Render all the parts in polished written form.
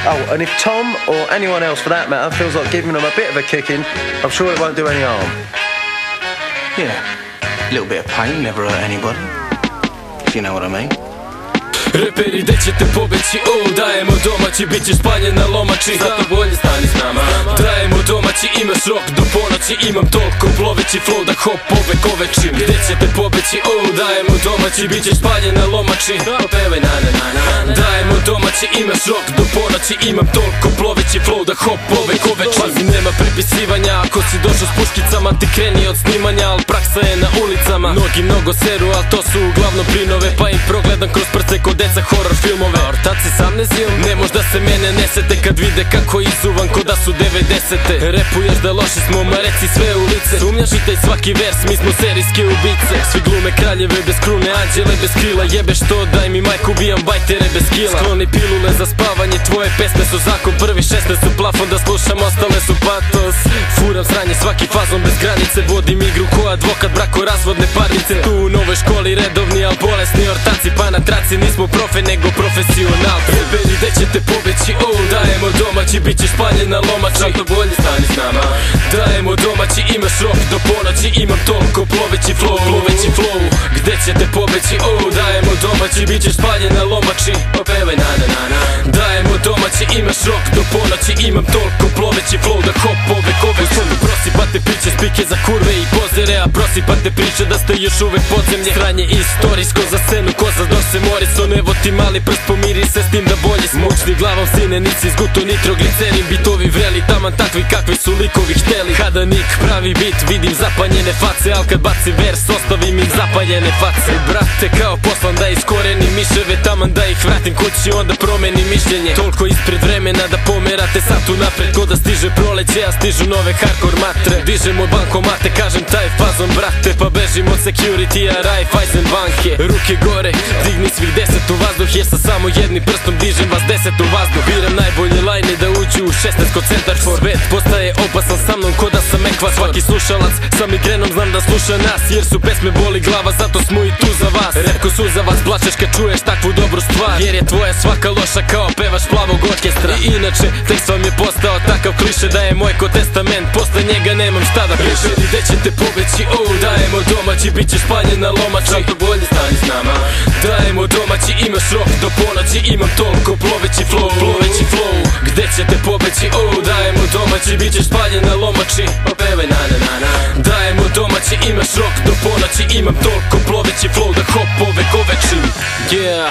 Oh, and if Tom, or anyone else for that matter, feels like giving them a bit of a kicking, I'm sure it won't do any harm. Yeah, a little bit of pain never hurt anybody, if you know what I mean. Reperi, gde ćete pobeći, dajemo domaći, bit ćeš paljen na lomači. Zato bolje stani s nama. Dajemo domaći, imaš rok do ponoći. Imam toliko ploveći flow da hop ove kovečim. Gde ćete pobeći, dajemo domaći, bit ćeš paljen na lomači. Opevaj na na na na. Dajemo domaći, imaš rok do ponoći. Imam toliko ploveći flow da hop ove kovečim. Pazi, nema prepisivanja, ako si došao s puškicama ti kreni od snimanja. Al praksa je na ulicama, mnogi mnogo seru, al to su uglavnom prinove. Pa im progledam kroz prste kod deca horror filmove. A ortaci s amnezijom, ne možda se mene nesete kad vide kako izuvan ko da su 90-te. Repuješ da loši smo, ma reci sve u lice. Sumnjaš i taj svaki vers, mi smo serijske ubice. Svi glume kraljeve bez krune, anđele bez krila. Jebe što, daj mi majku, ubijam bajtere bez kila. Skloni pilule za spavanje, tvoje pesme su zakon. Prvi 16 su plafon, da slušam, ostale su patos. Furam sranje svaki fazon bez granice. Vodim igru ko advokat, brakorazvodne parnice. Tu u novoj školi redovni, al bolesni ortaci. Pa na traci nismo profe nego profesionalci. Reperi, gde ćete pobeći, dajemo domaći, bit ćeš paljen na lomači. Zato bolje stani s nama. Dajemo domaći, imaš rok do ponoći. Imam toliko ploveći flow. Gde ćete pobeći, dajemo domaći, bit ćeš paljen na lomači. Opevaj na na na na. Dajemo domaći, imaš rok do ponoći. Imam toliko ploveći flow da hop ove koveči. Prosipate priče, spike za kurve i pozere. A prosipate priče da ste još uvek podzemlje. Sranje istorijsko za scenu, ko za dose Morrison. Evo ti mali prst, pomiri se s tim da bolje smo. Mučni glavom sine, nici zguto nitroglicerin. Bitovi vreli, taman takvi kakvi su likovi hteli. Kada nik pravi bit, vidim zapanjene face. Al kad baci vers, ostavim im zapaljene face. Brate, kao poslan da iskorenim miševe. Taman da ih vratim kući, onda promenim mišljenje. Toliko ispred vremena da pomerate sad tu napred. Ko da stiže proleće, a stižu nove hardcore matre. Dižemo bankomate, kažem taj fazon brate. Pa bežim od security-a, Raiffeisen banke. Ruke gore, digni svih 10 u vazduh. Jer sa samo jednim prstom dižem vas 10 u vazduh. Biram najbolje lajne da uđu u 16 kod centar for. Svet postaje opasan sa mnom ko da sam ekvator. Svaki slušalac sa migrenom znam da sluša nas. Jer su pesme boli glava, zato smo i tu za vas. Retko su za vas, plačeš kad čuješ takvu dobru stvar. Jer je tvoja svaka loša kao pevaš plavog orkestra. I inače, tekst vam je postao takav kliše da je moj ko testament. Posle njega nemam šta da piše. Gde ćete pobeći, dajemo domaći, bit ćeš paljen na lomači. Zato bolje stani s nama. Dajemo domaći, imaš rok do ponoći. Imam toliko ploveći flow. Gde ćete pobeći, dajemo domaći, bit ćeš paljen na lomači. Opevaj na na na na. Dajemo domaći, imaš rok do ponoći. Imam toliko ploveći flow da hop ove koveči. Yeah,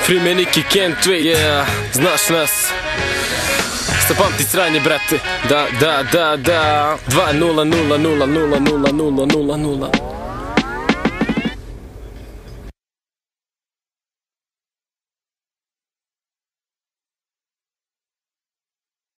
Free Niki can't wait. Yeah, znaš nas. Sta pamti sranje brate. Da 2 0 0 0 0 0 0 0 0